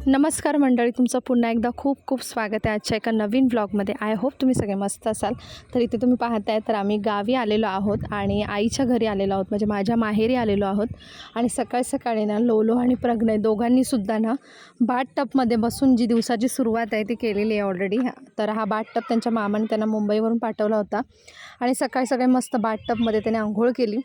नमस्कार मंडळी, तुमचं पुन्हा एकदा खूप खूप स्वागत आहे आजच्या एका नवीन व्लॉगमध्ये. आय होप तुम्ही सगळे मस्त असाल. तर इथे तुम्ही पाहताय तर आम्ही गावी आलेलो आहोत आणि आईच्या घरी आलेलो आहोत, म्हणजे माझ्या माहेरी आलेलो आहोत. आणि सकाळी सकाळी ना लोलो आणि प्रज्ञय दोघांनीसुद्धा ना बाथ टबमध्ये बसून जी दिवसाची सुरुवात आहे ती केलेली आहे ऑलरेडी. तर हा बाथ टब त्यांच्या मामाने त्यांना मुंबईवरून पाठवला होता आणि सकाळी सकाळी मस्त बाथ टबमध्ये त्याने आंघोळ केली.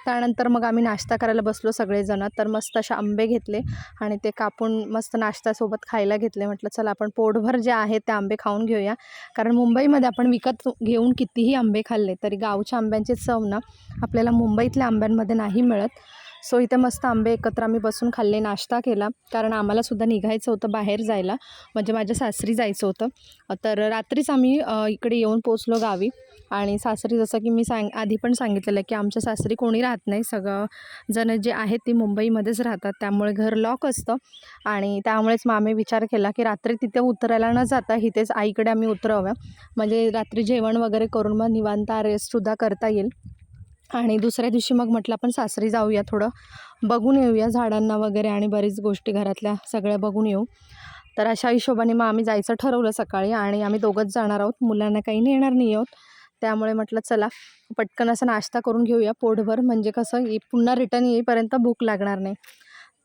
त्यानंतर मग आम्ही नाश्ता करायला बसलो सगळेजण. तर मस्त असे आंबे घेतले आणि ते कापून मस्त नाश्त्यासोबत खायला घेतले. म्हटलं चला आपण पोटभर जे आहे ते आंबे खाऊन घेऊया, कारण मुंबईमध्ये आपण विकत घेऊन कितीही आंबे खाल्ले तरी गावच्या आंब्यांची चव ना आपल्याला मुंबईतल्या आंब्यांमध्ये नाही मिळत. सो इथे मस्त आंबे एकत्र आम्ही बसून खाल्ले, नाश्ता केला, कारण आम्हालासुद्धा निघायचं होतं बाहेर जायला, म्हणजे माझ्या सासरी जायचं होतं. तर रात्रीच आम्ही इकडे येऊन पोचलो गावी. आणि सासरी जसं की मी आधी पण सांगितलेलं आहे की आमच्या सासरी कोणी राहत नाही, सगळं जण जे आहेत ती मुंबईमध्येच राहतात, त्यामुळे घर लॉक असतं. आणि त्यामुळेच मग आम्ही विचार केला की रात्री तिथे उतरायला न जाता इथेच आईकडे आम्ही उतरावं, म्हणजे रात्री जेवण वगैरे करून मग निवांत रेस्टसुद्धा करता येईल. आणि दुसऱ्या दिवशी मग म्हटलं आपण सासरी जाऊया, थोडं बघून येऊया झाडांना वगैरे आणि बरीच गोष्टी घरातल्या सगळ्या बघून येऊ. तर अशा हिशोबाने मग आम्ही जायचं ठरवलं सकाळी. आणि आम्ही दोघंच जाणार आहोत, मुलांना काही नेणार नाही आहोत. त्यामुळे म्हटलं चला पटकन असा नाश्ता करून घेऊया पोटभर, म्हणजे कसं पुन्हा रिटर्न येईपर्यंत भूक लागणार नाही.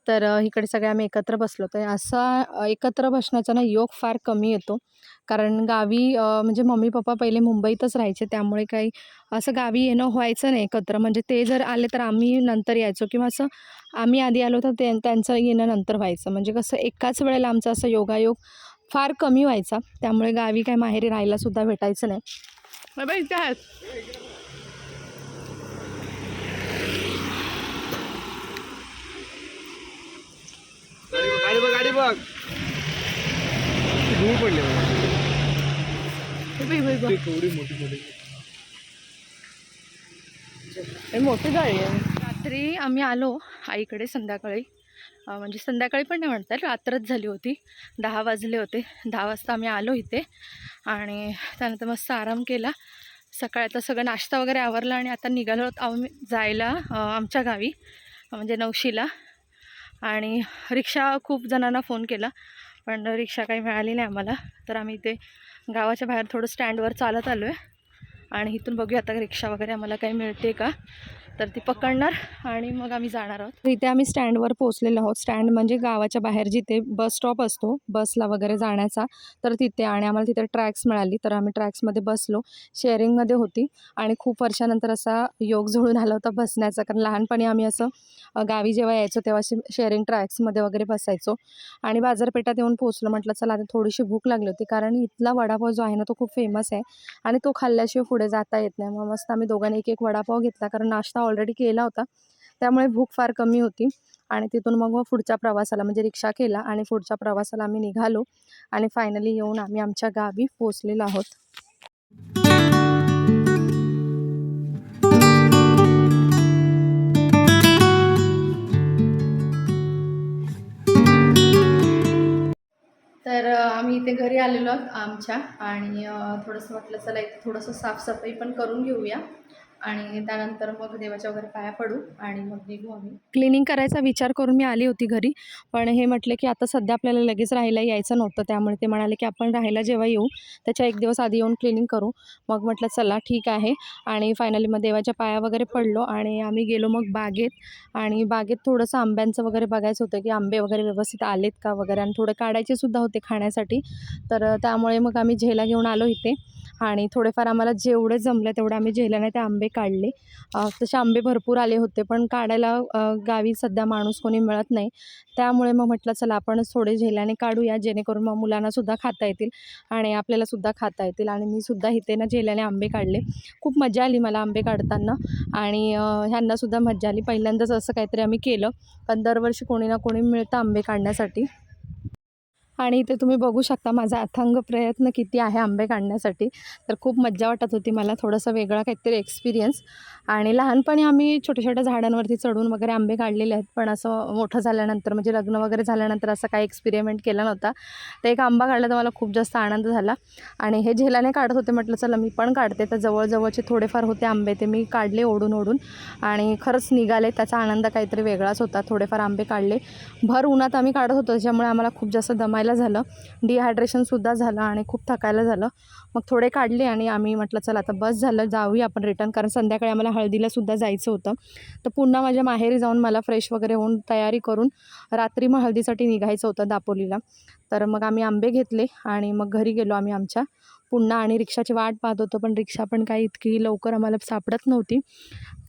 तर इकडे सगळे आम्ही एकत्र बसलो. तर असा एकत्र बसण्याचा ना योग फार कमी येतो, कारण गावी म्हणजे मम्मी पप्पा पहिले मुंबईतच राहायचे, त्यामुळे काही असं गावी येणं व्हायचं नाही एकत्र. म्हणजे ते जर आले तर आम्ही नंतर यायचो, किंवा असं आम्ही आधी आलो तर त्यांचं येणं नंतर व्हायचं. म्हणजे कसं एकाच वेळेला आमचा असं योगायोग फार कमी व्हायचा, त्यामुळे गावी काय माहेरी राहायलासुद्धा भेटायचं नाही. बाबा इथे आहेत. गाडी बघ, गाडी बघ. धूळ पडली थोडी मोठी मोठी गाडी आहे. रात्री आम्ही आलो आईकडे संध्याकाळी, म्हणजे संध्याकाळी पण नाही म्हणतात, रात्रच झाली होती, 10 वाजले होते. 10 वाजता आम्ही आलो इथे आणि त्यानंतर मस्त आराम केला. सकाळचा सगळं नाश्ता वगैरे आवरला आणि आता निघालो आम्ही जायला आमच्या गावी, म्हणजे नवशीला. आणि रिक्षा खूप जणांना फोन केला पण रिक्षा काही मिळाली नाही आम्हाला. तर आम्ही इथे गावाच्या बाहेर थोडं स्टँडवर चालत आलो आहे आणि इथून बघूया आता रिक्षा वगैरे आम्हाला काही मिळते का, तर ती पकडणार आणि मग आम्ही जाणार आहोत. तर इथे आम्ही स्टँडवर पोहोचलेलो आहोत. स्टँड म्हणजे गावाच्या बाहेर जिथे बस स्टॉप असतो बसला वगैरे जाण्याचा, तर तिथे. आणि आम्हाला तिथे ट्रॅक्स मिळाली, तर आम्ही ट्रॅक्समध्ये बसलो. शेअरिंगमध्ये होती आणि खूप वर्षानंतर असा योग जुळून आला होता बसण्याचा, कारण लहानपणी आम्ही असं गावी जेव्हा यायचो तेव्हा शेअरिंग ट्रॅक्समध्ये वगैरे बसायचो. आणि बाजारपेठात येऊन पोहोचलो. म्हटलं चला आता थोडीशी भूक लागली होती, कारण इथला वडापाव जो आहे ना तो खूप फेमस आहे आणि तो खाल्ल्याशिवाय पुढे जाता येत नाही. मग मस्त आम्ही दोघांनी एक वडापाव घेतला, कारण नाश्ता ऑलरेडी केला होता, त्यामुळे भूक फार कमी होती. आणि तिथून मग पुढच्या प्रवासाला म्हणजे रिक्षा केला आणि पुढच्या प्रवासाला आम्ही निघालो. आणि फायनली येऊन आम्ही आमच्या गावी पोहोचलेलो आहोत. तर आम्ही इथे घरी आलेलो आहोत आमच्या. आणि थोडंसं म्हटलं चला इथे थोडंसं साफसफाई पण करून घेऊया आणि त्यानंतर मग देवाच्या वगैरे पाया पडू आणि मग निघू आम्ही. क्लिनिंग करायचा विचार करून मी आली होती घरी, पण हे म्हटलं की आता सध्या आपल्याला लगेच राहायला यायचं नव्हतं, त्यामुळे ते म्हणाले की आपण राहायला जेव्हा येऊ त्याच्या 1 दिवस आधी येऊन क्लिनिंग करू. मग म्हटलं चला ठीक आहे. आणि फायनली मग देवाच्या पाया वगैरे पडलो आणि आम्ही गेलो मग बागेत. आणि बागेत थोडंसं आंब्यांचं वगैरे बघायचं होतं की आंबे वगैरे व्यवस्थित आलेत का वगैरे, आणि थोडे काढायचे सुद्धा होते खाण्यासाठी. तर त्यामुळे मग आम्ही झेला घेऊन आलो इथे आणि थोडेफार आम्हाला जेवढे जमले तेवढे आम्ही झेल्याने ते आंबे काढले. तसे आंबे भरपूर आले होते, पण काढायला गावी सध्या माणूस कोणी मिळत नाही, त्यामुळे मग म्हटलं चला आपणच थोडे झेल्याने काढूया, जेणेकरून मग मुलांनासुद्धा खाता येतील आणि आपल्यालासुद्धा खाता येतील. आणि मी सुद्धा इथे ना झेल्याने आंबे काढले. खूप मजा आली मला आंबे काढताना आणि ह्यांनासुद्धा मजा आली. पहिल्यांदाच असं काहीतरी आम्ही केलं, पण दरवर्षी कोणी ना कोणी मिळतं आंबे काढण्यासाठी. आणि इथे तुम्ही बघू शकता माझा अथांग प्रयत्न किती आहे आंबे काढण्यासाठी. तर खूप मज्जा वाटत होती मला, थोडंसं वेगळा काहीतरी एक्सपिरियन्स. आणि लहानपणी आम्ही छोट्या-छोट्या झाडांवरती चढून वगैरे आंबे काढलेले आहेत, पण असं मोठं झाल्यानंतर म्हणजे लग्न वगैरे झाल्यानंतर असं काही एक्सपेरिमेंट केला नव्हता. तर एक आंबा काढला तर मला खूप जास्त आनंद झाला. आणि हे झेलाने काढत होते, म्हटलं चला मी पण काढते. तर जवळजवळचे थोडेफार होते आंबे, ते मी काढले ओढून आणि खरंच निघाले. त्याचा आनंद काहीतरी वेगळाच होता. थोडेफार आंबे काढले. भर उन्हात आम्ही काढत होतो, त्याच्यामुळे आम्हाला खूप जास्त दमायला झालं, डिहायड्रेशनसुद्धा झालं आणि खूप थकायला झालं. मग थोडे काढले आणि आम्ही म्हटलं चला आता बस झालं, जाऊया आपण रिटर्न, कारण संध्याकाळी आम्हाला हळदीलासुद्धा जायचं होतं. तर पुन्हा माझ्या माहेरी जाऊन मला फ्रेश वगैरे होऊन तयारी करून रात्री मग हळदीसाठी निघायचं होतं दापोलीला. तर मग आम्ही आंबे घेतले आणि मग घरी गेलो आम्ही आमच्या पुन्हा. आणि रिक्षाची वाट पाहत होतो, पण रिक्षा पण काही इतकी लवकर आम्हाला सापडत नव्हती.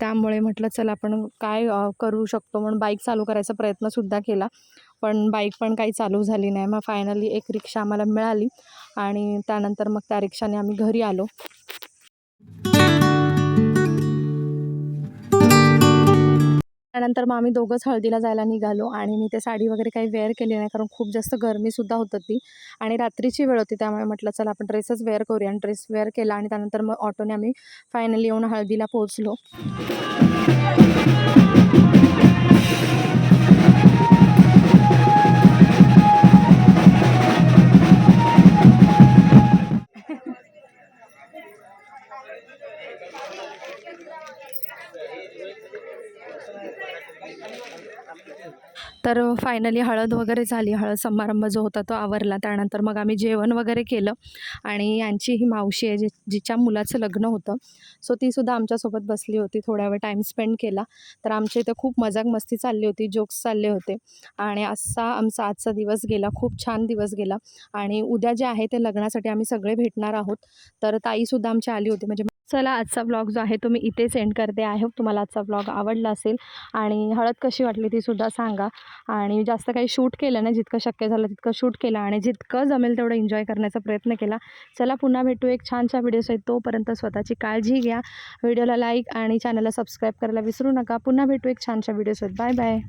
त्यामुळे म्हटलं चला आपण काय करू शकतो म्हणून बाईक चालू करायचा प्रयत्नसुद्धा केला, पण बाईक पण काही चालू झाली नाही. मग फायनली एक रिक्षा आम्हाला मिळाली आणि त्यानंतर मग त्या रिक्षाने आम्ही घरी आलो. त्यानंतर मग आम्ही दोघंच हळदीला जायला निघालो आणि मी ते साडी वगैरे काही वेअर केली नाही, कारण खूप जास्त गरमीसुद्धा होत होती आणि रात्रीची वेळ होती. त्यामुळे म्हटलं चला आपण ड्रेसच वेअर करूया आणि ड्रेस वेअर केला आणि त्यानंतर मग ऑटोने आम्ही फायनली येऊन हळदीला पोहोचलो. तर फायनली हळद वगैरे झाली. हळद समारंभ जो होता तो आवरला. त्यानंतर मग आम्ही जेवण वगैरे केलं आणि यांची ही मावशी आहे जिच्या मुलाचं लग्न होतं, सो तीसुद्धा आमच्यासोबत बसली होती. थोड्या वेळ टाईम स्पेंड केला. तर आमच्या इथे खूप मजाक मस्ती चालली होती, जोक्स चालले होते आणि असा आमचा आजचा दिवस गेला. खूप छान दिवस गेला आणि उद्या जे आहे ते लग्नासाठी आम्ही सगळे भेटणार आहोत. तर ताईसुद्धा आमची आली होती. म्हणजे चला आजचा ब्लॉग जो आहे तो मी इथेच एंड करते. आय होप तुम्हाला आजचा ब्लॉग आवडला असेल आणि हळद कशी वाटली तीसुद्धा सांगा. आणि जास्त काही शूट केलं नाही, जितकं शक्य झालं तितकं शूट केलं आणि जितकं जमेल तेवढं एन्जॉय करण्याचा प्रयत्न केला. चला पुन्हा भेटू एक छानशा व्हिडिओसहित. तोपर्यंत स्वतःची काळजी घ्या. व्हिडिओला लाईक आणि चॅनलला सबस्क्राईब करायला विसरू नका. पुन्हा भेटू एक छानशा व्हिडिओसहित. Bye bye.